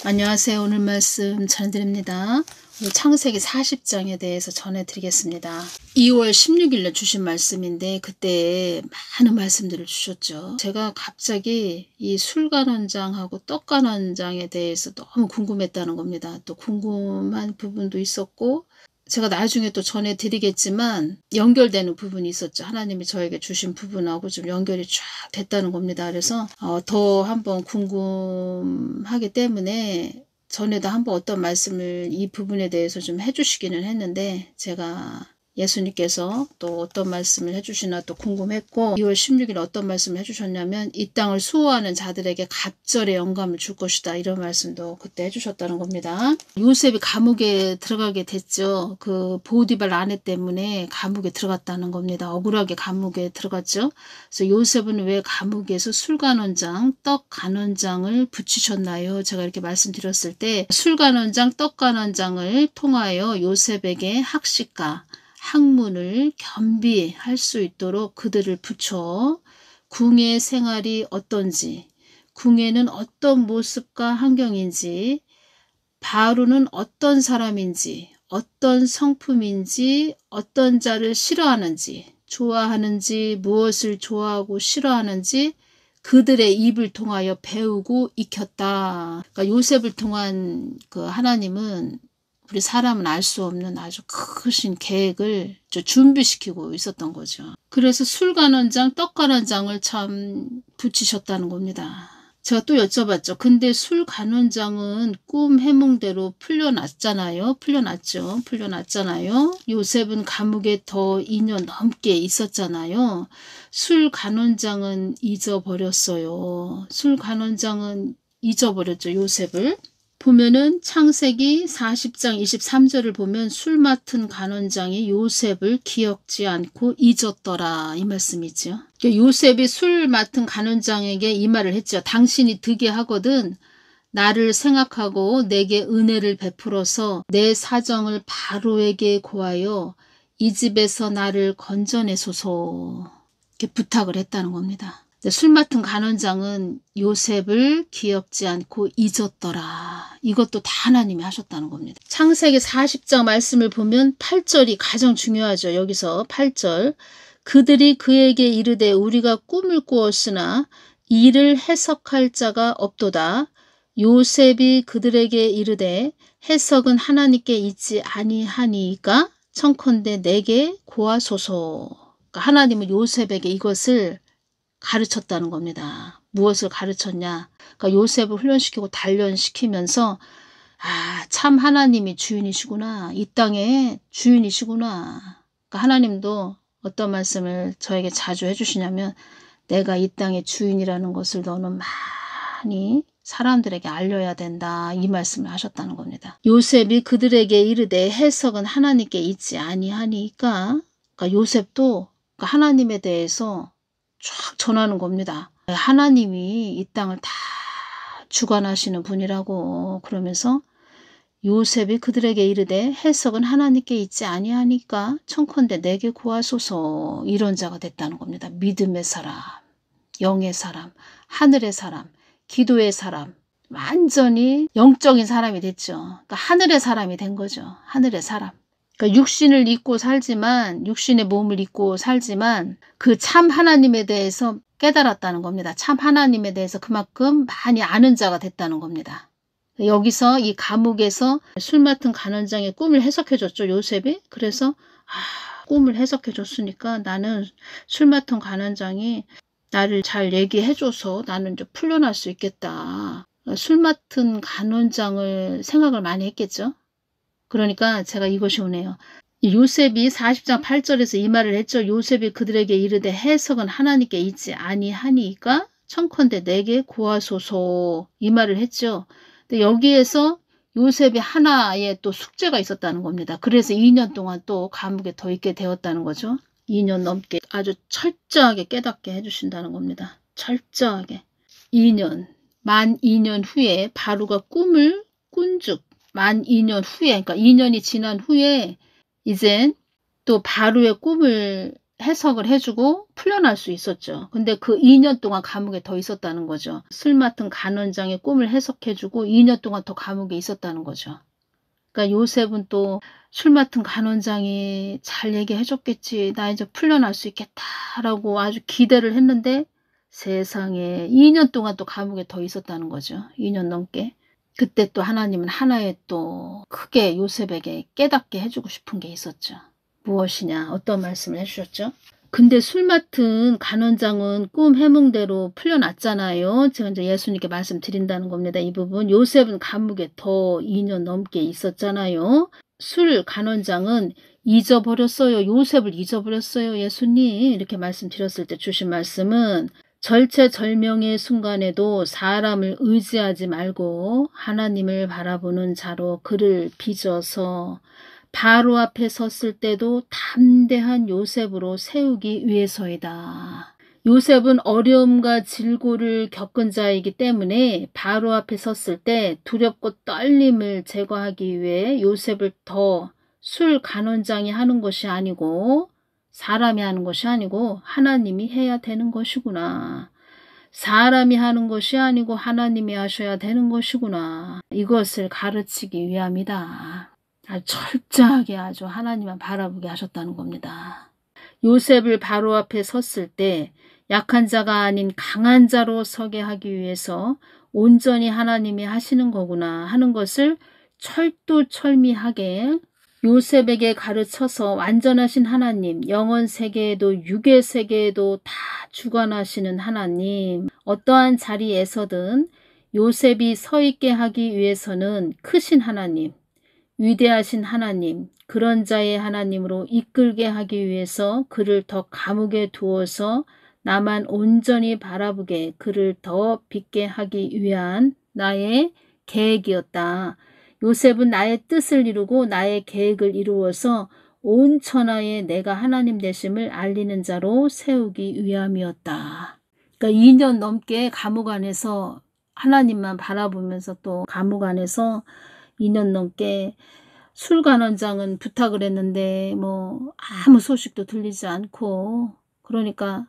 안녕하세요. 오늘 말씀 전해드립니다. 오늘 창세기 40장에 대해서 전해드리겠습니다. 2월 16일에 주신 말씀인데 그때 많은 말씀들을 주셨죠. 제가 갑자기 이 술간원장하고 떡간원장에 대해서 너무 궁금했다는 겁니다. 또 궁금한 부분도 있었고 제가 나중에 또 전해드리겠지만 연결되는 부분이 있었죠. 하나님이 저에게 주신 부분하고 좀 연결이 쫙 됐다는 겁니다. 그래서 더 한번 궁금하기 때문에 전에도 한번 어떤 말씀을 이 부분에 대해서 좀 해주시기는 했는데 제가 예수님께서 또 어떤 말씀을 해주시나 또 궁금했고 2월 16일 어떤 말씀을 해주셨냐면 이 땅을 수호하는 자들에게 갑절의 영감을 줄 것이다 이런 말씀도 그때 해주셨다는 겁니다. 요셉이 감옥에 들어가게 됐죠. 그 보디발 아내 때문에 감옥에 들어갔다는 겁니다. 억울하게 감옥에 들어갔죠. 그래서 요셉은 왜 감옥에서 술간원장, 떡간원장을 붙이셨나요? 제가 이렇게 말씀드렸을 때 술간원장, 떡간원장을 통하여 요셉에게 학식과 학문을 겸비할 수 있도록 그들을 붙여 궁의 생활이 어떤지, 궁에는 어떤 모습과 환경인지, 바로는 어떤 사람인지, 어떤 성품인지, 어떤 자를 싫어하는지, 좋아하는지, 무엇을 좋아하고 싫어하는지 그들의 입을 통하여 배우고 익혔다. 그러니까 요셉을 통한 그 하나님은 우리 사람은 알 수 없는 아주 크신 계획을 준비시키고 있었던 거죠. 그래서 술간원장, 떡간원장을 참 붙이셨다는 겁니다. 제가 또 여쭤봤죠. 근데 술간원장은 꿈 해몽대로 풀려났잖아요. 풀려났잖아요. 요셉은 감옥에 더 2년 넘게 있었잖아요. 술간원장은 잊어버렸어요. 술간원장은 잊어버렸죠. 요셉을. 보면은 창세기 40장 23절을 보면 술 맡은 간원장이 요셉을 기억지 않고 잊었더라 이 말씀이죠. 요셉이 술 맡은 간원장에게 이 말을 했죠. 당신이 득이 하거든 나를 생각하고 내게 은혜를 베풀어서 내 사정을 바로에게 고하여 이 집에서 나를 건져내소서 이렇게 부탁을 했다는 겁니다. 술 맡은 간원장은 요셉을 기억지 않고 잊었더라. 이것도 다 하나님이 하셨다는 겁니다. 창세기 40장 말씀을 보면 8절이 가장 중요하죠. 여기서 8절. 그들이 그에게 이르되 우리가 꿈을 꾸었으나 이를 해석할 자가 없도다. 요셉이 그들에게 이르되 해석은 하나님께 있지 아니하니까 청컨대 내게 고하소서. 그러니까 하나님은 요셉에게 이것을 가르쳤다는 겁니다. 무엇을 가르쳤냐? 그러니까 요셉을 훈련시키고 단련시키면서 참 하나님이 주인이시구나. 이 땅의 주인이시구나. 그러니까 하나님도 어떤 말씀을 저에게 자주 해주시냐면 내가 이 땅의 주인이라는 것을 너는 많이 사람들에게 알려야 된다. 이 말씀을 하셨다는 겁니다. 요셉이 그들에게 이르되 해석은 하나님께 있지 아니하니까 그러니까 요셉도 하나님에 대해서 쫙 전하는 겁니다. 하나님이 이 땅을 다 주관하시는 분이라고 그러면서 요셉이 그들에게 이르되 해석은 하나님께 있지 아니하니까 청컨대 내게 구하소서 이런 자가 됐다는 겁니다. 믿음의 사람, 영의 사람, 하늘의 사람, 기도의 사람 완전히 영적인 사람이 됐죠. 그러니까 하늘의 사람이 된 거죠. 하늘의 사람. 그러니까 육신을 입고 살지만 육신의 몸을 입고 살지만 그 참 하나님에 대해서 깨달았다는 겁니다. 참 하나님에 대해서 그만큼 많이 아는 자가 됐다는 겁니다. 여기서 이 감옥에서 술 맡은 간원장의 꿈을 해석해 줬죠. 요셉이. 그래서 꿈을 해석해 줬으니까 나는 술 맡은 간원장이 나를 잘 얘기해 줘서 나는 좀 풀려날 수 있겠다. 술 맡은 간원장을 생각을 많이 했겠죠. 그러니까 제가 이것이 오네요. 요셉이 40장 8절에서 이 말을 했죠. 요셉이 그들에게 이르되 해석은 하나님께 있지 아니하니까 청컨대 내게 구하소서 이 말을 했죠. 근데 여기에서 요셉이 하나의 또 숙제가 있었다는 겁니다. 그래서 2년 동안 또 감옥에 더 있게 되었다는 거죠. 2년 넘게 아주 철저하게 깨닫게 해주신다는 겁니다. 철저하게. 2년, 만 2년 후에 바로가 꿈을 꾼즉 만 2년 후에, 그러니까 2년이 지난 후에 이젠 또 바로의 꿈을 해석을 해주고 풀려날 수 있었죠. 근데 그 2년 동안 감옥에 더 있었다는 거죠. 술 맡은 간원장의 꿈을 해석해주고 2년 동안 더 감옥에 있었다는 거죠. 그러니까 요셉은 또 술 맡은 간원장이 잘 얘기해줬겠지. 나 이제 풀려날 수 있겠다라고 아주 기대를 했는데 세상에 2년 동안 또 감옥에 더 있었다는 거죠. 2년 넘게. 그때 또 하나님은 하나의 또 크게 요셉에게 깨닫게 해주고 싶은 게 있었죠. 무엇이냐? 어떤 말씀을 해주셨죠? 근데 술 맡은 간원장은 꿈 해몽대로 풀려났잖아요. 제가 이제 예수님께 말씀드린다는 겁니다. 이 부분. 요셉은 감옥에 더 2년 넘게 있었잖아요. 술 간원장은 잊어버렸어요. 요셉을 잊어버렸어요. 예수님. 이렇게 말씀드렸을 때 주신 말씀은 절체절명의 순간에도 사람을 의지하지 말고 하나님을 바라보는 자로 그를 빚어서 바로 앞에 섰을 때도 담대한 요셉으로 세우기 위해서이다. 요셉은 어려움과 질고를 겪은 자이기 때문에 바로 앞에 섰을 때 두렵고 떨림을 제거하기 위해 요셉을 더 술 간원장이 하는 것이 아니고 사람이 하는 것이 아니고 하나님이 해야 되는 것이구나. 사람이 하는 것이 아니고 하나님이 하셔야 되는 것이구나. 이것을 가르치기 위함이다. 아주 철저하게 아주 하나님만 바라보게 하셨다는 겁니다. 요셉을 바로 앞에 섰을 때 약한 자가 아닌 강한 자로 서게 하기 위해서 온전히 하나님이 하시는 거구나 하는 것을 철두철미하게 요셉에게 가르쳐서 완전하신 하나님, 영원 세계에도 육의 세계에도 다 주관하시는 하나님, 어떠한 자리에서든 요셉이 서 있게 하기 위해서는 크신 하나님, 위대하신 하나님, 그런 자의 하나님으로 이끌게 하기 위해서 그를 더 감옥에 두어서 나만 온전히 바라보게 그를 더 빛게 하기 위한 나의 계획이었다. 요셉은 나의 뜻을 이루고 나의 계획을 이루어서 온 천하에 내가 하나님 되심을 알리는 자로 세우기 위함이었다. 그러니까 2년 넘게 감옥 안에서 하나님만 바라보면서 또 감옥 안에서 2년 넘게 술간원장은 부탁을 했는데 뭐 아무 소식도 들리지 않고 그러니까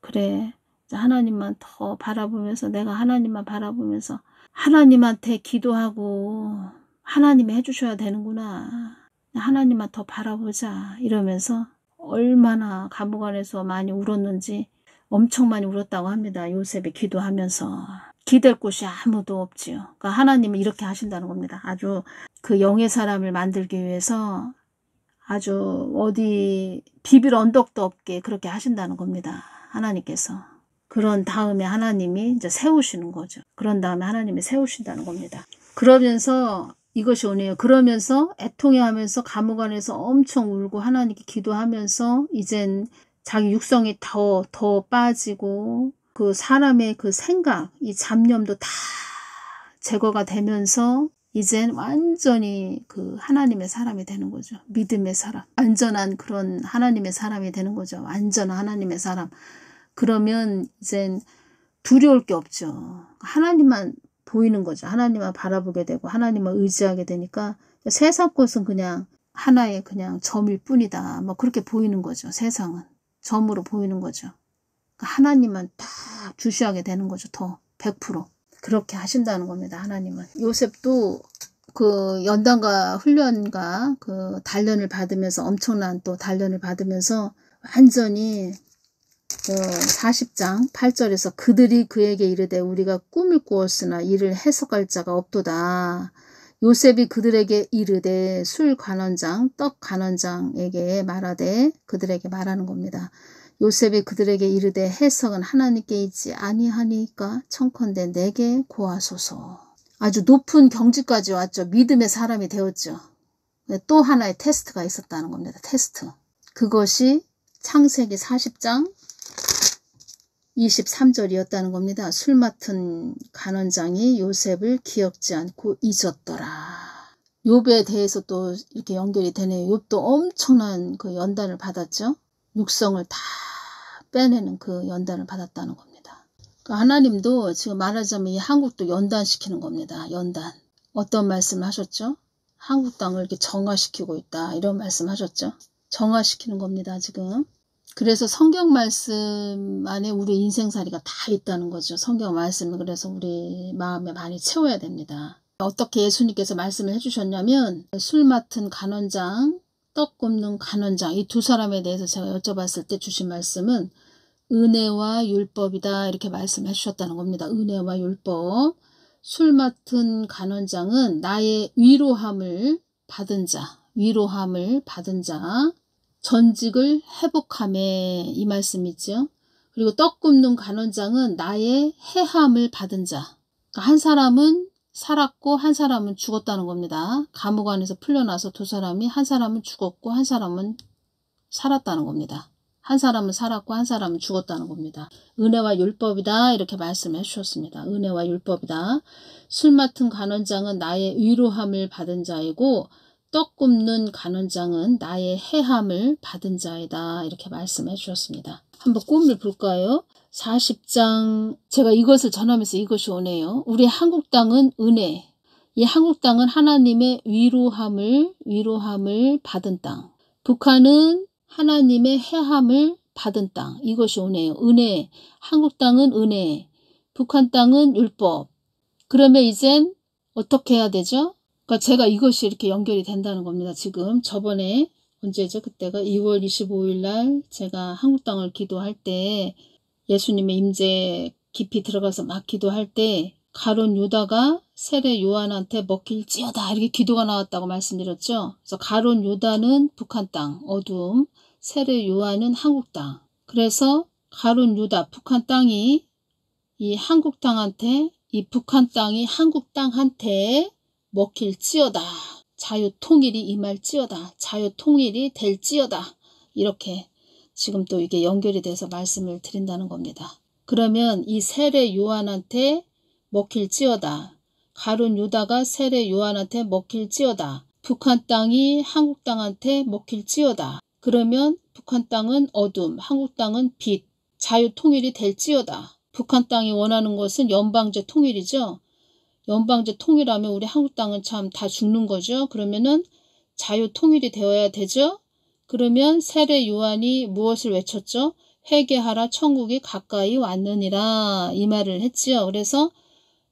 그래 하나님만 더 바라보면서 내가 하나님만 바라보면서 하나님한테 기도하고 하나님이 해주셔야 되는구나. 하나님만 더 바라보자 이러면서 얼마나 감옥 안에서 많이 울었는지 엄청 많이 울었다고 합니다. 요셉이 기도하면서. 기댈 곳이 아무도 없지요. 그러니까 하나님은 이렇게 하신다는 겁니다. 아주 그 영의 사람을 만들기 위해서 아주 어디 비빌 언덕도 없게 그렇게 하신다는 겁니다. 하나님께서. 그런 다음에 하나님이 이제 세우시는 거죠. 그런 다음에 하나님이 세우신다는 겁니다. 그러면서 이것이 오네요. 그러면서 애통해하면서 감옥 안에서 엄청 울고 하나님께 기도하면서 이젠 자기 육성이 더 빠지고 그 사람의 그 생각, 이 잡념도 다 제거가 되면서 이젠 완전히 그 하나님의 사람이 되는 거죠. 믿음의 사람. 완전한 그런 하나님의 사람이 되는 거죠. 완전한 하나님의 사람. 그러면 이젠 두려울 게 없죠. 하나님만 보이는 거죠. 하나님만 바라보게 되고 하나님만 의지하게 되니까 세상 것은 그냥 하나의 그냥 점일 뿐이다. 뭐 그렇게 보이는 거죠. 세상은. 점으로 보이는 거죠. 하나님만 딱 주시하게 되는 거죠. 더 100%. 그렇게 하신다는 겁니다. 하나님은. 요셉도 그 연단과 훈련과 그 단련을 받으면서 엄청난 또 단련을 받으면서 완전히 40장 8절에서 그들이 그에게 이르되 우리가 꿈을 꾸었으나 이를 해석할 자가 없도다. 요셉이 그들에게 이르되 술 간원장, 떡 간원장에게 말하되 그들에게 말하는 겁니다. 요셉이 그들에게 이르되 해석은 하나님께 있지 아니하니까 청컨대 내게 고하소서. 아주 높은 경지까지 왔죠. 믿음의 사람이 되었죠. 또 하나의 테스트가 있었다는 겁니다. 테스트. 그것이 창세기 40장 23절이었다는 겁니다. 술 맡은 간원장이 요셉을 기억지 않고 잊었더라. 욥에 대해서 또 이렇게 연결이 되네요. 욥도 엄청난 그 연단을 받았죠. 육성을 다 빼내는 그 연단을 받았다는 겁니다. 그러니까 하나님도 지금 말하자면 이 한국도 연단시키는 겁니다. 연단. 어떤 말씀을 하셨죠? 한국 땅을 이렇게 정화시키고 있다. 이런 말씀 하셨죠. 정화시키는 겁니다. 지금. 그래서 성경 말씀 안에 우리 인생살이가 다 있다는 거죠. 성경 말씀을 그래서 우리 마음에 많이 채워야 됩니다. 어떻게 예수님께서 말씀을 해주셨냐면 술 맡은 간원장, 떡 굽는 간원장 이 두 사람에 대해서 제가 여쭤봤을 때 주신 말씀은 은혜와 율법이다 이렇게 말씀해 주셨다는 겁니다. 은혜와 율법. 술 맡은 간원장은 나의 위로함을 받은 자, 전직을 회복함에 이 말씀이죠. 그리고 떡 굽는 간원장은 나의 해함을 받은 자. 그러니까 한 사람은 살았고 한 사람은 죽었다는 겁니다. 감옥 안에서 풀려나서 두 사람이 한 사람은 죽었고 한 사람은 살았다는 겁니다. 한 사람은 살았고 한 사람은 죽었다는 겁니다. 은혜와 율법이다 이렇게 말씀해 주셨습니다. 은혜와 율법이다. 술 맡은 간원장은 나의 위로함을 받은 자이고 떡 굽는 간원장은 나의 해함을 받은 자이다 이렇게 말씀해 주셨습니다. 한번 꿈을 볼까요? 40장 제가 이것을 전하면서 이것이 오네요. 우리 한국 땅은 은혜. 이 한국 땅은 하나님의 위로함을 받은 땅. 북한은 하나님의 해함을 받은 땅. 이것이 오네요. 은혜. 한국 땅은 은혜. 북한 땅은 율법. 그러면 이젠 어떻게 해야 되죠? 그러니까 제가 이것이 이렇게 연결이 된다는 겁니다. 지금 저번에 언제죠? 그때가 2월 25일 날 제가 한국 땅을 기도할 때 예수님의 임재 깊이 들어가서 막 기도할 때 가룟 유다가 세례 요한한테 먹힐지어다 이렇게 기도가 나왔다고 말씀드렸죠. 그래서 가룟 유다는 북한 땅 어둠, 세례 요한은 한국 땅. 그래서 가룟 유다 북한 땅이 이 한국 땅한테 이 북한 땅이 한국 땅한테 먹힐지어다. 자유통일이 임할지어다. 자유통일이 될지어다. 이렇게 지금 또 이게 연결이 돼서 말씀을 드린다는 겁니다. 그러면 이 세례 요한한테 먹힐지어다. 가룟 유다가 세례 요한한테 먹힐지어다. 북한 땅이 한국 땅한테 먹힐지어다. 그러면 북한 땅은 어둠, 한국 땅은 빛, 자유통일이 될지어다. 북한 땅이 원하는 것은 연방제 통일이죠. 연방제 통일하면 우리 한국 땅은 참 다 죽는 거죠. 그러면은 자유통일이 되어야 되죠. 그러면 세례 요한이 무엇을 외쳤죠? 회개하라 천국이 가까이 왔느니라 이 말을 했지요. 그래서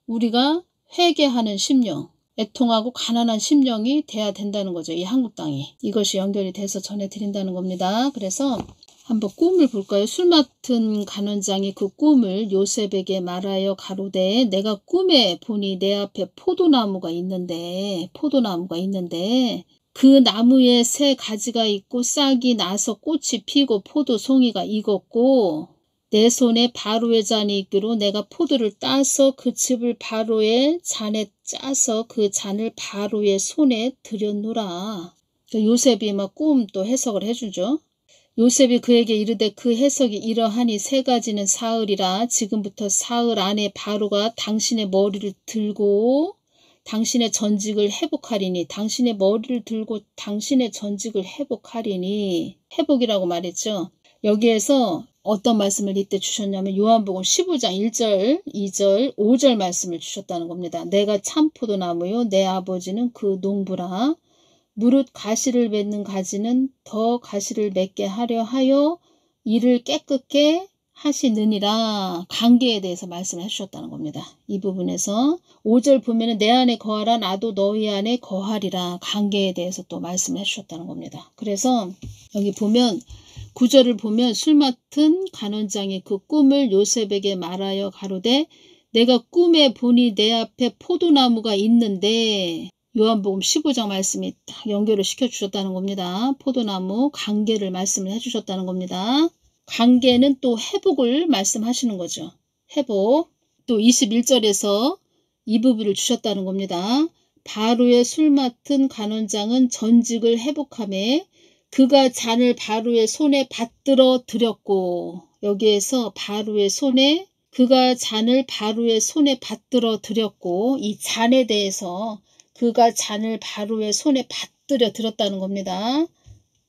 우리가 회개하는 심령, 애통하고 가난한 심령이 돼야 된다는 거죠. 이 한국 땅이. 이것이 연결이 돼서 전해드린다는 겁니다. 그래서 한번 꿈을 볼까요? 술 맡은 간원장이 그 꿈을 요셉에게 말하여 가로되 내가 꿈에 보니 내 앞에 포도나무가 있는데 그 나무에 새 가지가 있고 싹이 나서 꽃이 피고 포도송이가 익었고 내 손에 바로의 잔이 있기로 내가 포도를 따서 그 즙을 바로의 잔에 짜서 그 잔을 바로의 손에 들였노라. 요셉이 막 꿈 또 해석을 해주죠. 요셉이 그에게 이르되 그 해석이 이러하니 세 가지는 사흘이라 지금부터 사흘 안에 바로가 당신의 머리를 들고 당신의 전직을 회복하리니 당신의 머리를 들고 당신의 전직을 회복하리니 회복이라고 말했죠. 여기에서 어떤 말씀을 이때 주셨냐면 요한복음 15장 1절, 2절, 5절 말씀을 주셨다는 겁니다. 내가 참포도나무요 내 아버지는 그 농부라. 무릇 가시를 맺는 가지는 더 가시를 맺게 하려 하여 이를 깨끗게 하시느니라. 관계에 대해서 말씀을 해주셨다는 겁니다. 이 부분에서 5절 보면은 내 안에 거하라 나도 너희 안에 거하리라. 관계에 대해서 또 말씀을 해주셨다는 겁니다. 그래서 여기 보면 9절을 보면 술 맡은 간원장이 그 꿈을 요셉에게 말하여 가로되 내가 꿈에 보니 내 앞에 포도나무가 있는데 요한복음 15장 말씀이 딱 연결을 시켜주셨다는 겁니다. 포도나무 관계를 말씀을 해주셨다는 겁니다. 관계는 또 회복을 말씀하시는 거죠. 회복. 또 21절에서 이 부분을 주셨다는 겁니다. 바로의 술 맡은 간원장은 전직을 회복하며 그가 잔을 바로의 손에 받들어 드렸고 여기에서 바로의 손에 그가 잔을 바로의 손에 받들어 드렸고 이 잔에 대해서 그가 잔을 바로의 손에 받들여 드렸다는 겁니다.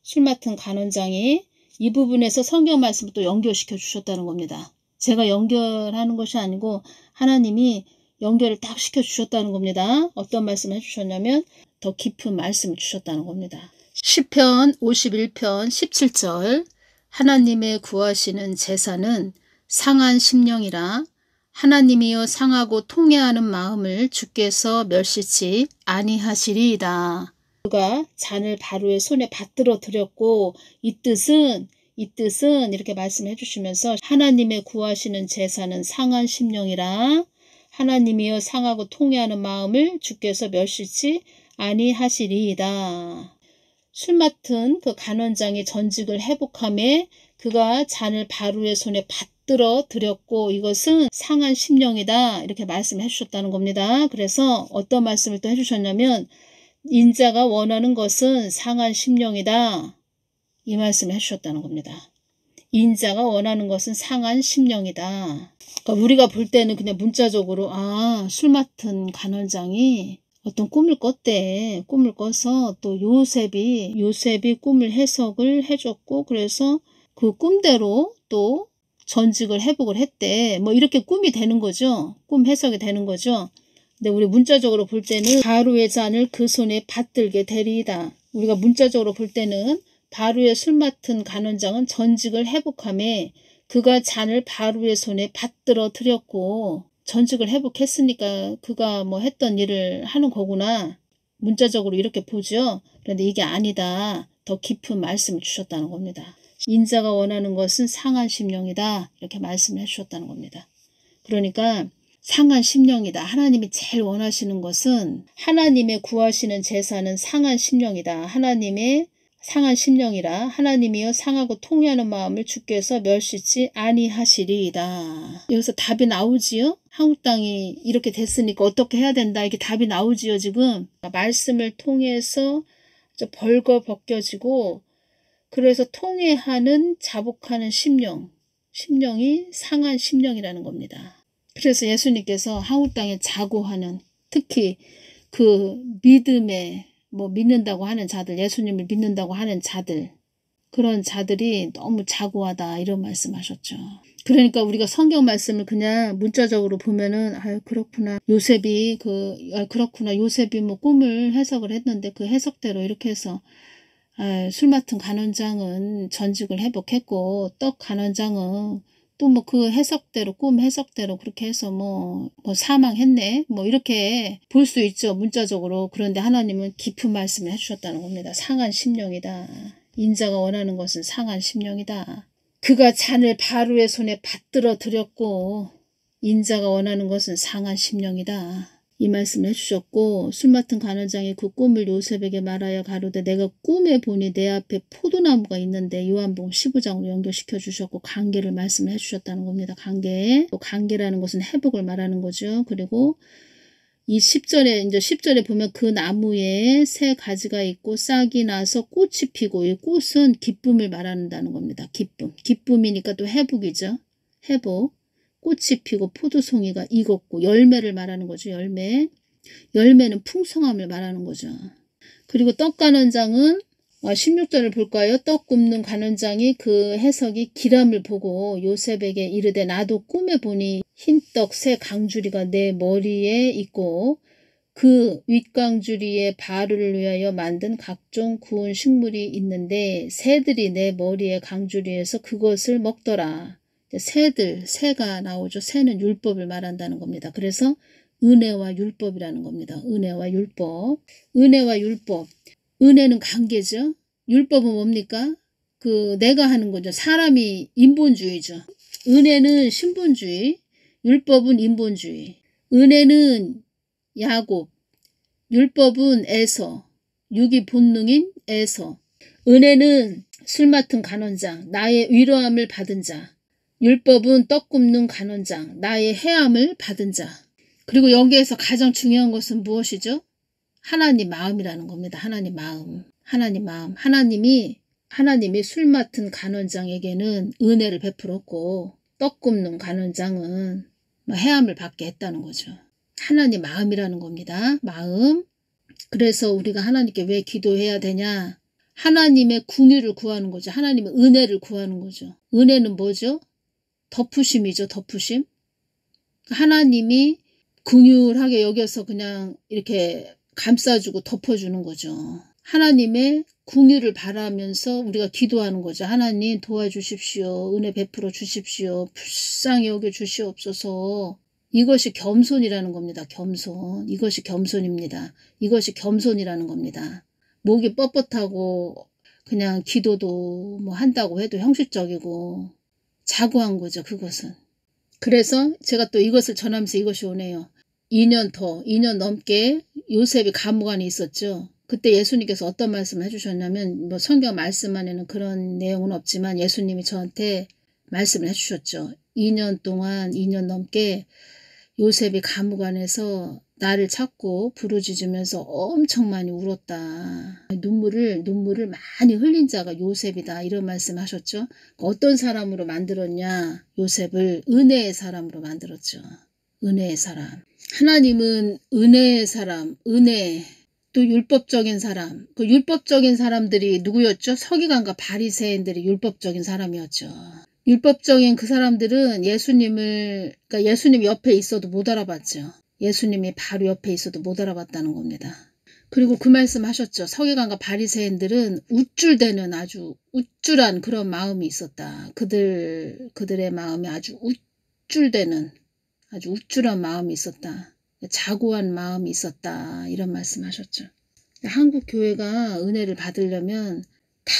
술 맡은 간원장이 이 부분에서 성경 말씀을 또 연결시켜 주셨다는 겁니다. 제가 연결하는 것이 아니고 하나님이 연결을 딱 시켜 주셨다는 겁니다. 어떤 말씀을 해주셨냐면 더 깊은 말씀을 주셨다는 겁니다. 시편 51편 17절 하나님의 구하시는 제사는 상한 심령이라 하나님이여 상하고 통회하는 마음을 주께서 멸시치 아니하시리이다. 그가 잔을 바로의 손에 받들어 드렸고 이 뜻은 이렇게 말씀해 주시면서 하나님의 구하시는 제사는 상한 심령이라 하나님이여 상하고 통회하는 마음을 주께서 멸시치 아니하시리이다. 술 맡은 그 간원장이 전직을 회복함에 그가 잔을 바로의 손에 받들어 드렸고 이것은 상한 심령이다 이렇게 말씀해 주셨다는 겁니다. 그래서 어떤 말씀을 또 해주셨냐면 인자가 원하는 것은 상한 심령이다 이 말씀을 해주셨다는 겁니다. 인자가 원하는 것은 상한 심령이다. 그러니까 우리가 볼 때는 그냥 문자적으로 술 맡은 간원장이 어떤 꿈을 꿨대. 꿈을 꿔서 또 요셉이 꿈을 해석을 해줬고 그래서 그 꿈대로 또 전직을 회복을 했대. 뭐 이렇게 꿈이 되는 거죠. 꿈 해석이 되는 거죠. 근데 우리 문자적으로 볼 때는 바로의 잔을 그 손에 받들게 되리이다. 우리가 문자적으로 볼 때는 바로의 술 맡은 간원장은 전직을 회복함에 그가 잔을 바로의 손에 받들어 드렸고 전직을 회복했으니까 그가 뭐 했던 일을 하는 거구나. 문자적으로 이렇게 보죠. 그런데 이게 아니다. 더 깊은 말씀을 주셨다는 겁니다. 인자가 원하는 것은 상한 심령이다. 이렇게 말씀을 해주셨다는 겁니다. 그러니까 상한 심령이다. 하나님이 제일 원하시는 것은 하나님의 구하시는 제사는 상한 심령이다. 하나님의 상한 심령이라 하나님이여 상하고 통회하는 마음을 주께서 멸시치 아니하시리이다. 여기서 답이 나오지요? 한국 땅이 이렇게 됐으니까 어떻게 해야 된다. 이게 답이 나오지요 지금. 말씀을 통해서 벌거벗겨지고 그래서 통회하는 자복하는 심령이 상한 심령이라는 겁니다. 그래서 예수님께서 한국 땅에 자고하는 특히 그 믿음에 믿는다고 하는 자들, 예수님을 믿는다고 하는 자들, 그런 자들이 너무 자고하다 이런 말씀하셨죠. 그러니까 우리가 성경 말씀을 그냥 문자적으로 보면은 그렇구나. 요셉이 뭐 꿈을 해석을 했는데 그 해석대로 이렇게 해서 술 맡은 간원장은 전직을 회복했고 떡 간원장은 또 뭐 그 해석대로 꿈 해석대로 그렇게 해서 뭐 사망했네 뭐 이렇게 볼 수 있죠 문자적으로. 그런데 하나님은 깊은 말씀을 해주셨다는 겁니다. 상한 심령이다. 인자가 원하는 것은 상한 심령이다. 그가 잔을 바로의 손에 받들어 드렸고 인자가 원하는 것은 상한 심령이다. 이 말씀을 해주셨고 술 맡은 간원장이 그 꿈을 요셉에게 말하여 가로되 내가 꿈에 보니 내 앞에 포도나무가 있는데 요한복음 15장으로 연결시켜 주셨고 관계를 말씀을 해주셨다는 겁니다. 관계. 또 관계라는 것은 회복을 말하는 거죠. 그리고 이 10절에 보면 그 나무에 새 가지가 있고 싹이 나서 꽃이 피고 이 꽃은 기쁨을 말한다는 겁니다. 기쁨이니까 또 회복이죠. 회복. 꽃이 피고 포도송이가 익었고 열매를 말하는 거죠. 열매는 풍성함을 말하는 거죠. 그리고 떡 간원장은 16절을 볼까요? 떡 굽는 간원장이 그 해석이 기람을 보고 요셉에게 이르되 나도 꿈에 보니 흰떡 새 강주리가 내 머리에 있고 그 윗강주리에 바르를 위하여 만든 각종 구운 식물이 있는데 새들이 내 머리의 강주리에서 그것을 먹더라. 새가 나오죠. 새는 율법을 말한다는 겁니다. 그래서 은혜와 율법이라는 겁니다. 은혜와 율법. 은혜는 관계죠. 율법은 뭡니까? 내가 하는 거죠. 사람이 인본주의죠. 은혜는 신본주의, 율법은 인본주의. 은혜는 야곱, 율법은 에서, 육이 본능인 에서. 은혜는 술 맡은 간원장, 나의 위로함을 받은 자. 율법은 떡 굽는 간원장, 나의 해함을 받은 자. 그리고 여기에서 가장 중요한 것은 무엇이죠? 하나님 마음이라는 겁니다. 하나님 마음. 하나님이 술 맡은 간원장에게는 은혜를 베풀었고 떡 굽는 간원장은 해함을 받게 했다는 거죠. 하나님 마음이라는 겁니다. 마음. 그래서 우리가 하나님께 왜 기도해야 되냐? 하나님의 궁유를 구하는 거죠. 하나님의 은혜를 구하는 거죠. 은혜는 뭐죠? 덮으심이죠. 덮으심. 하나님이 긍휼하게 여겨서 그냥 이렇게 감싸주고 덮어주는 거죠. 하나님의 긍휼을 바라면서 우리가 기도하는 거죠. 하나님 도와주십시오. 은혜 베풀어 주십시오. 불쌍히 여겨 주시옵소서. 이것이 겸손이라는 겁니다. 겸손. 이것이 겸손입니다. 이것이 겸손이라는 겁니다. 목이 뻣뻣하고 그냥 기도도 뭐 한다고 해도 형식적이고 자고한 거죠. 그것은. 그래서 제가 또 이것을 전하면서 이것이 오네요. 2년 넘게 요셉이 감옥 안에 있었죠. 그때 예수님께서 어떤 말씀을 해주셨냐면 뭐 성경 말씀 안에는 그런 내용은 없지만 예수님이 저한테 말씀을 해주셨죠. 2년 넘게 요셉이 감옥 안에서 나를 찾고 부르짖으면서 엄청 많이 울었다. 눈물을 많이 흘린 자가 요셉이다. 이런 말씀 하셨죠. 어떤 사람으로 만들었냐. 요셉을 은혜의 사람으로 만들었죠. 은혜의 사람. 하나님은 은혜의 사람, 은혜, 또 율법적인 사람. 그 율법적인 사람들이 누구였죠? 서기관과 바리새인들이 율법적인 사람이었죠. 율법적인 그 사람들은 그러니까 예수님 옆에 있어도 못 알아봤죠. 예수님이 바로 옆에 있어도 못 알아봤다는 겁니다. 그리고 그 말씀 하셨죠. 서기관과 바리새인들은 우쭐대는 아주 우쭐한 그런 마음이 있었다. 그들의 마음이 아주 우쭐대는 아주 우쭐한 마음이 있었다. 자고한 마음이 있었다. 이런 말씀 하셨죠. 한국 교회가 은혜를 받으려면 다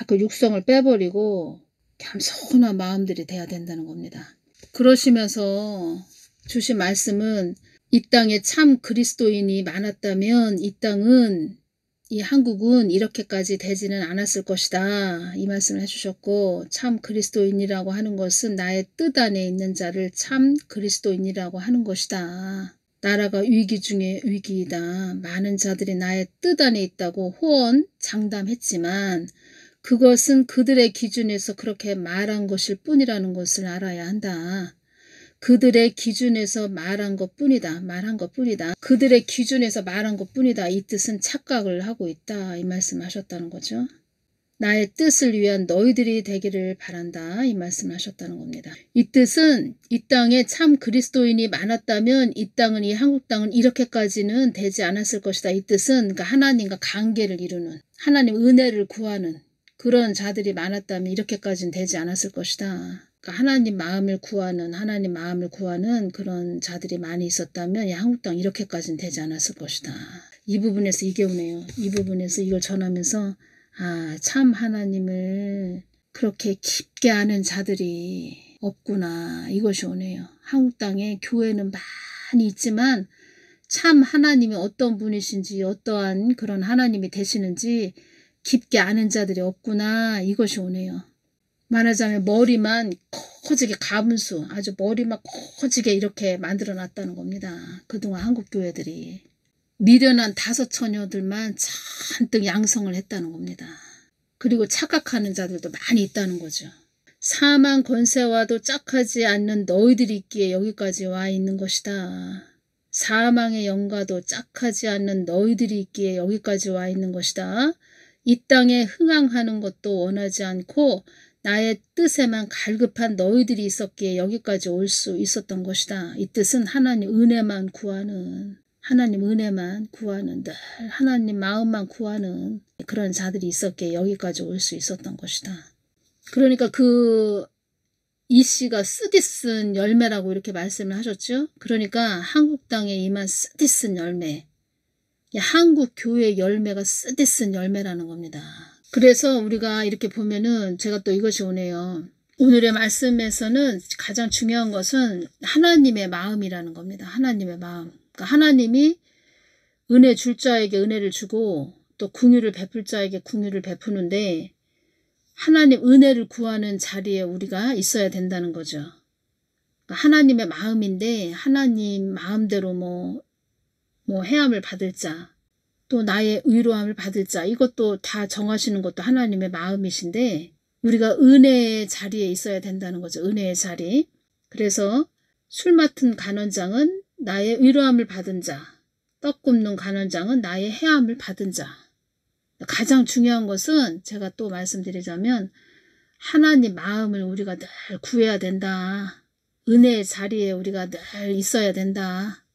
그 육성을 빼버리고 겸손한 마음들이 돼야 된다는 겁니다. 그러시면서 주신 말씀은 이 땅에 참 그리스도인이 많았다면 이 한국은 이렇게까지 되지는 않았을 것이다. 이 말씀을 해주셨고 참 그리스도인이라고 하는 것은 나의 뜻 안에 있는 자를 참 그리스도인이라고 하는 것이다. 나라가 위기 중에 위기이다. 많은 자들이 나의 뜻 안에 있다고 호언장담했지만 그것은 그들의 기준에서 그렇게 말한 것일 뿐이라는 것을 알아야 한다. 그들의 기준에서 말한 것뿐이다. 그들의 기준에서 말한 것뿐이다. 이 뜻은 착각을 하고 있다. 이 말씀하셨다는 거죠. 나의 뜻을 위한 너희들이 되기를 바란다. 이 말씀하셨다는 겁니다. 이 뜻은 이 땅에 참 그리스도인이 많았다면 이 한국 땅은 이렇게까지는 되지 않았을 것이다. 이 뜻은 그러니까 하나님과 관계를 이루는 하나님 은혜를 구하는 그런 자들이 많았다면 이렇게까지는 되지 않았을 것이다. 그러니까 하나님 마음을 구하는 그런 자들이 많이 있었다면 한국 땅 이렇게까지는 되지 않았을 것이다. 이 부분에서 이게 오네요. 이 부분에서 이걸 전하면서 참 하나님을 그렇게 깊게 아는 자들이 없구나. 이것이 오네요. 한국 땅에 교회는 많이 있지만 참 하나님이 어떤 분이신지 어떠한 그런 하나님이 되시는지 깊게 아는 자들이 없구나. 이것이 오네요. 말하자면 머리만 커지게 가분수 아주 머리만 커지게 이렇게 만들어 놨다는 겁니다. 그동안 한국 교회들이 미련한 5 처녀들만 잔뜩 양성을 했다는 겁니다. 그리고 착각하는 자들도 많이 있다는 거죠. 사망 권세와도 짝하지 않는 너희들이 있기에 여기까지 와 있는 것이다. 사망의 영과도 짝하지 않는 너희들이 있기에 여기까지 와 있는 것이다. 이 땅에 흥황하는 것도 원하지 않고 나의 뜻에만 갈급한 너희들이 있었기에 여기까지 올 수 있었던 것이다. 이 뜻은 하나님 은혜만 구하는 늘 하나님 마음만 구하는 그런 자들이 있었기에 여기까지 올 수 있었던 것이다. 그러니까 이 씨가 쓰디쓴 열매라고 이렇게 말씀을 하셨죠. 그러니까 한국 땅에 임한 쓰디쓴 열매, 한국 교회 열매가 쓰디쓴 열매라는 겁니다. 그래서 우리가 이렇게 보면은 제가 또 이것이 오네요. 오늘의 말씀에서는 가장 중요한 것은 하나님의 마음이라는 겁니다. 하나님의 마음. 그러니까 하나님이 은혜 줄 자에게 은혜를 주고 또 긍휼을 베풀 자에게 긍휼을 베푸는데 하나님 은혜를 구하는 자리에 우리가 있어야 된다는 거죠. 그러니까 하나님의 마음인데 하나님 마음대로 뭐 해함을 받을 자 또 나의 의로함을 받을 자 이것도 다 정하시는 것도 하나님의 마음이신데 우리가 은혜의 자리에 있어야 된다는 거죠. 은혜의 자리. 그래서 술 맡은 간원장은 나의 의로함을 받은 자, 떡 굽는 간원장은 나의 해함을 받은 자. 가장 중요한 것은 제가 또 말씀드리자면 하나님 마음을 우리가 늘 구해야 된다. 은혜의 자리에 우리가 늘 있어야 된다.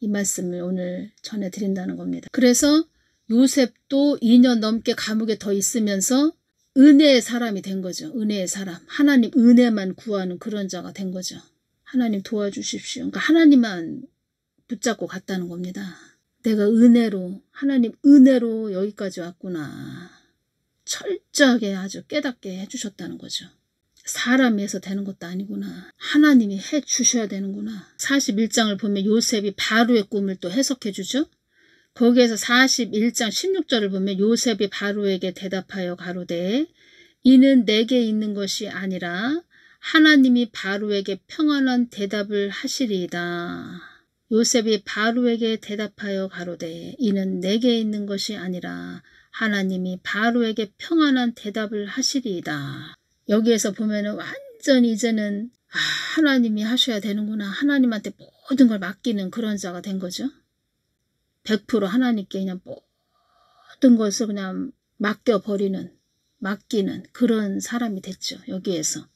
이 말씀을 오늘 전해드린다는 겁니다. 그래서 요셉도 2년 넘게 감옥에 더 있으면서 은혜의 사람이 된 거죠. 은혜의 사람. 하나님 은혜만 구하는 그런 자가 된 거죠. 하나님 도와주십시오. 그러니까 하나님만 붙잡고 갔다는 겁니다. 내가 은혜로, 하나님 은혜로 여기까지 왔구나. 철저하게 아주 깨닫게 해주셨다는 거죠. 사람이 해서 되는 것도 아니구나. 하나님이 해주셔야 되는구나. 41장을 보면 요셉이 바로의 꿈을 또 해석해 주죠. 거기에서 41장 16절을 보면 요셉이 바로에게 대답하여 가로되 이는 내게 있는 것이 아니라 하나님이 바로에게 평안한 대답을 하시리이다. 요셉이 바로에게 대답하여 가로되 이는 내게 있는 것이 아니라 하나님이 바로에게 평안한 대답을 하시리이다. 여기에서 보면은 완전히 이제는 하나님이 하셔야 되는구나. 하나님한테 모든 걸 맡기는 그런 자가 된 거죠. 100% 하나님께 그냥 모든 것을 그냥 맡기는 그런 사람이 됐죠. 여기에서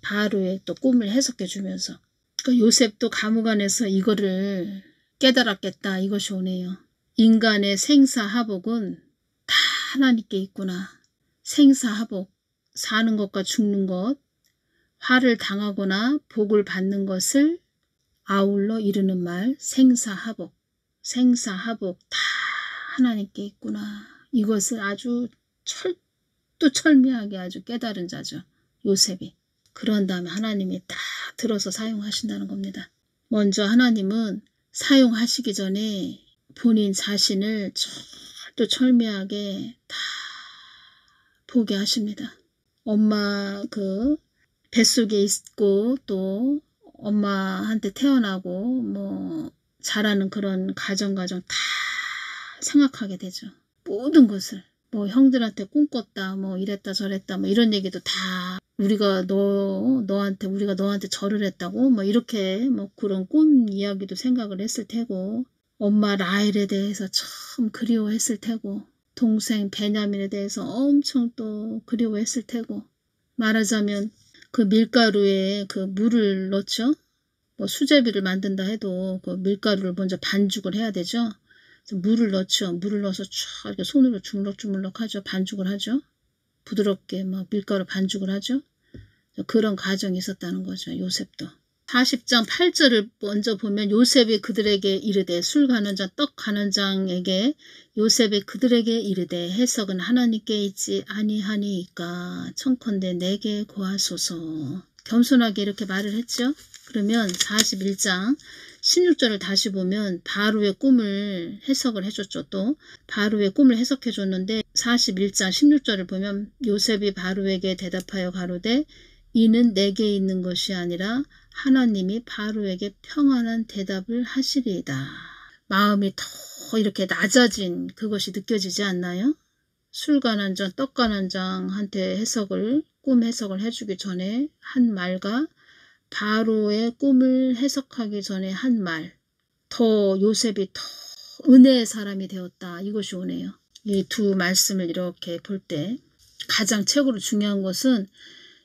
바로의 또 꿈을 해석해 주면서 그러니까 요셉도 감옥 안에서 이거를 깨달았겠다. 이것이 오네요. 인간의 생사하복은 다 하나님께 있구나. 생사하복, 사는 것과 죽는 것, 화를 당하거나 복을 받는 것을 아울러 이르는 말, 생사하복 다 하나님께 있구나. 이것을 아주 철두철미하게 아주 깨달은 자죠. 요셉이. 그런 다음에 하나님이 딱 들어서 사용하신다는 겁니다. 먼저 하나님은 사용하시기 전에 본인 자신을 철두철미하게 다 보게 하십니다. 엄마 그 뱃속에 있고 또 엄마한테 태어나고 뭐 자라는 그런 가정 다 생각하게 되죠. 모든 것을 뭐 형들한테 꿈꿨다 뭐 이랬다 저랬다 뭐 이런 얘기도 다 우리가 너한테 절을 했다고 뭐 이렇게 뭐 그런 꿈 이야기도 생각을 했을 테고 엄마 라헬에 대해서 참 그리워했을 테고 동생 베냐민에 대해서 엄청 또 그리워했을 테고 말하자면 그 밀가루에 그 물을 넣죠. 뭐 수제비를 만든다 해도 그 밀가루를 먼저 반죽을 해야 되죠. 물을 넣죠. 물을 넣어서 쫙 이렇게 손으로 주물럭주물럭 하죠. 반죽을 하죠. 부드럽게 막 밀가루 반죽을 하죠. 그런 과정이 있었다는 거죠. 요셉도. 40장 8절을 먼저 보면 요셉이 그들에게 이르되 술 가는 자 떡 가는 장에게 요셉이 그들에게 이르되 해석은 하나님께 있지 아니하니이까 청컨대 내게 고하소서. 겸손하게 이렇게 말을 했죠. 그러면 41장 16절을 다시 보면 바로의 꿈을 해석을 해줬죠. 또 바로의 꿈을 해석해 줬는데 41장 16절을 보면 요셉이 바로에게 대답하여 가로되 이는 내게 있는 것이 아니라 하나님이 바로에게 평안한 대답을 하시리이다. 마음이 더 이렇게 낮아진 그것이 느껴지지 않나요? 술 가난 장, 떡 가난 장한테 꿈 해석을 해주기 전에 한 말과 바로의 꿈을 해석하기 전에 한 말, 더 요셉이 더 은혜의 사람이 되었다. 이것이 오네요. 이 두 말씀을 이렇게 볼 때 가장 최고로 중요한 것은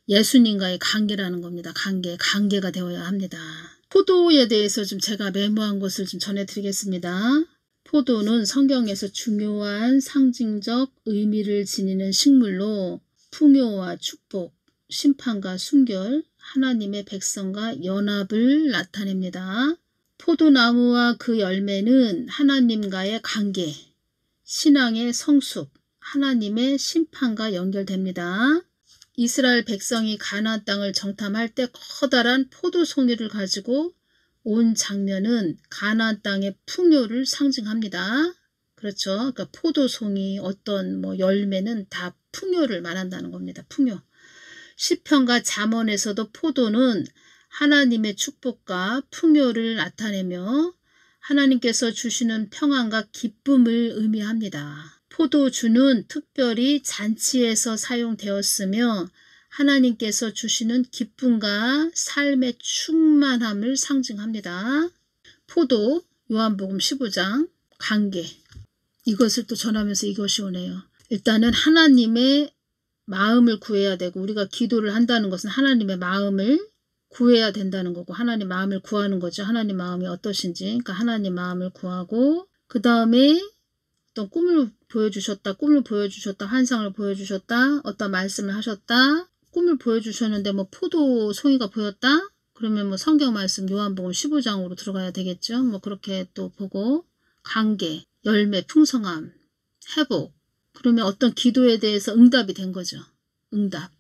예수님과의 관계라는 겁니다. 관계가 되어야 합니다. 포도에 대해서 좀 제가 메모한 것을 좀 전해드리겠습니다. 포도는 성경에서 중요한 상징적 의미를 지니는 식물로 풍요와 축복, 심판과 순결, 하나님의 백성과 연합을 나타냅니다. 포도나무와 그 열매는 하나님과의 관계, 신앙의 성숙, 하나님의 심판과 연결됩니다. 이스라엘 백성이 가나안 땅을 정탐할 때 커다란 포도송이를 가지고 온 장면은 가나안 땅의 풍요를 상징합니다. 그렇죠. 그러니까 포도송이 어떤 열매는 다 풍요를 말한다는 겁니다. 풍요. 시편과 잠언에서도 포도는 하나님의 축복과 풍요를 나타내며 하나님께서 주시는 평안과 기쁨을 의미합니다. 포도주는 특별히 잔치에서 사용되었으며 하나님께서 주시는 기쁨과 삶의 충만함을 상징합니다. 포도, 요한복음 15장, 관계. 이것을 또 전하면서 이것이 오네요. 일단은 하나님의 마음을 구해야 되고 우리가 기도를 한다는 것은 하나님의 마음을 구해야 된다는 거고 하나님 마음을 구하는 거죠. 하나님 마음이 어떠신지. 그러니까 하나님 마음을 구하고 그 다음에 어떤 꿈을 보여주셨다, 환상을 보여주셨다, 어떤 말씀을 하셨다, 꿈을 보여주셨는데 뭐 포도 송이가 보였다? 그러면 뭐 성경 말씀 요한복음 15장으로 들어가야 되겠죠. 뭐 그렇게 또 보고 관계, 열매, 풍성함, 회복. 그러면 어떤 기도에 대해서 응답이 된 거죠. 응답.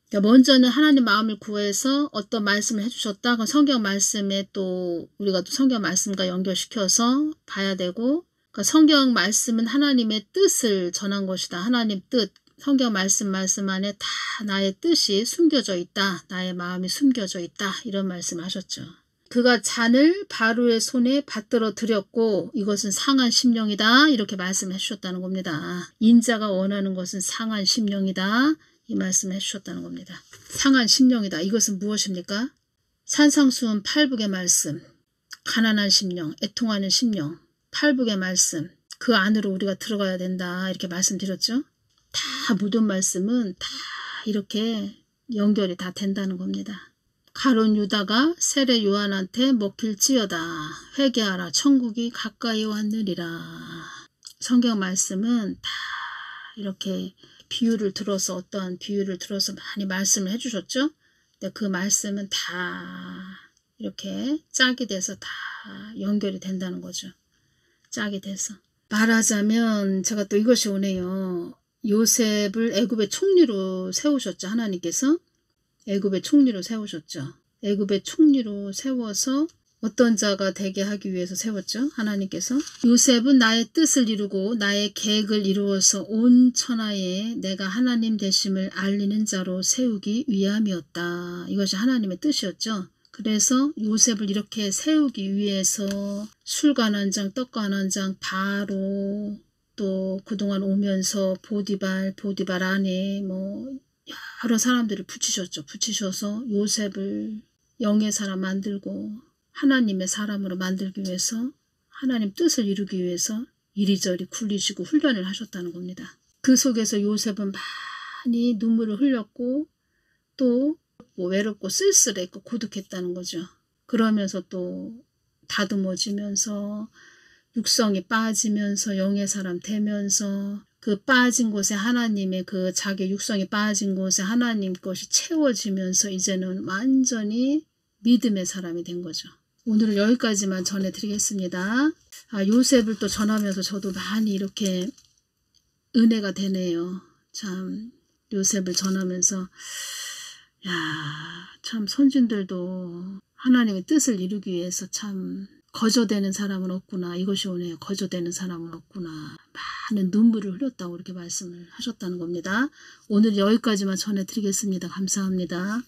그러니까 먼저는 하나님 마음을 구해서 어떤 말씀을 해주셨다. 그럼 성경 말씀에 또 우리가 또 성경 말씀과 연결시켜서 봐야 되고, 그러니까 성경 말씀은 하나님의 뜻을 전한 것이다. 하나님 뜻. 성경 말씀 안에 다 나의 뜻이 숨겨져 있다. 나의 마음이 숨겨져 있다. 이런 말씀을 하셨죠. 그가 잔을 바로의 손에 받들어 드렸고 이것은 상한 심령이다. 이렇게 말씀해 주셨다는 겁니다. 인자가 원하는 것은 상한 심령이다. 이 말씀을 해주셨다는 겁니다. 상한 심령이다. 이것은 무엇입니까? 산상수훈 8북의 말씀, 가난한 심령, 애통하는 심령, 8북의 말씀, 그 안으로 우리가 들어가야 된다. 이렇게 말씀드렸죠. 다 모든 말씀은 다 이렇게 연결이 다 된다는 겁니다. 가룟 유다가 세례 요한한테 먹힐지어다. 회개하라. 천국이 가까이 왔느니라. 성경 말씀은 다 이렇게 비유를 들어서 어떠한 비유를 들어서 많이 말씀을 해주셨죠. 근데 그 말씀은 다 이렇게 짝이 돼서 다 연결이 된다는 거죠. 짝이 돼서. 말하자면 제가 또 이것이 오네요. 요셉을 애굽의 총리로 세우셨죠. 하나님께서. 애굽의 총리로 세우셨죠. 애굽의 총리로 세워서 어떤 자가 되게 하기 위해서 세웠죠. 하나님께서. 요셉은 나의 뜻을 이루고 나의 계획을 이루어서 온 천하에 내가 하나님 되심을 알리는 자로 세우기 위함이었다. 이것이 하나님의 뜻이었죠. 그래서 요셉을 이렇게 세우기 위해서 술관원장, 떡관원장, 바로 또 그동안 오면서 보디발 안에 뭐 여러 사람들을 붙이셨죠. 붙이셔서 요셉을 영의 사람 만들고 하나님의 사람으로 만들기 위해서 하나님 뜻을 이루기 위해서 이리저리 굴리시고 훈련을 하셨다는 겁니다. 그 속에서 요셉은 많이 눈물을 흘렸고 또 외롭고 쓸쓸했고 고독했다는 거죠. 그러면서 또 다듬어지면서 육성이 빠지면서 영의 사람 되면서 그 빠진 곳에 하나님의 그 자기 육성이 빠진 곳에 하나님 것이 채워지면서 이제는 완전히 믿음의 사람이 된 거죠. 오늘은 여기까지만 전해드리겠습니다. 요셉을 또 전하면서 저도 많이 이렇게 은혜가 되네요. 참 요셉을 전하면서 참 선진들도 하나님의 뜻을 이루기 위해서 참 거저되는 사람은 없구나. 이것이 오네요. 거저되는 사람은 없구나. 많은 눈물을 흘렸다고 이렇게 말씀을 하셨다는 겁니다. 오늘 여기까지만 전해드리겠습니다. 감사합니다.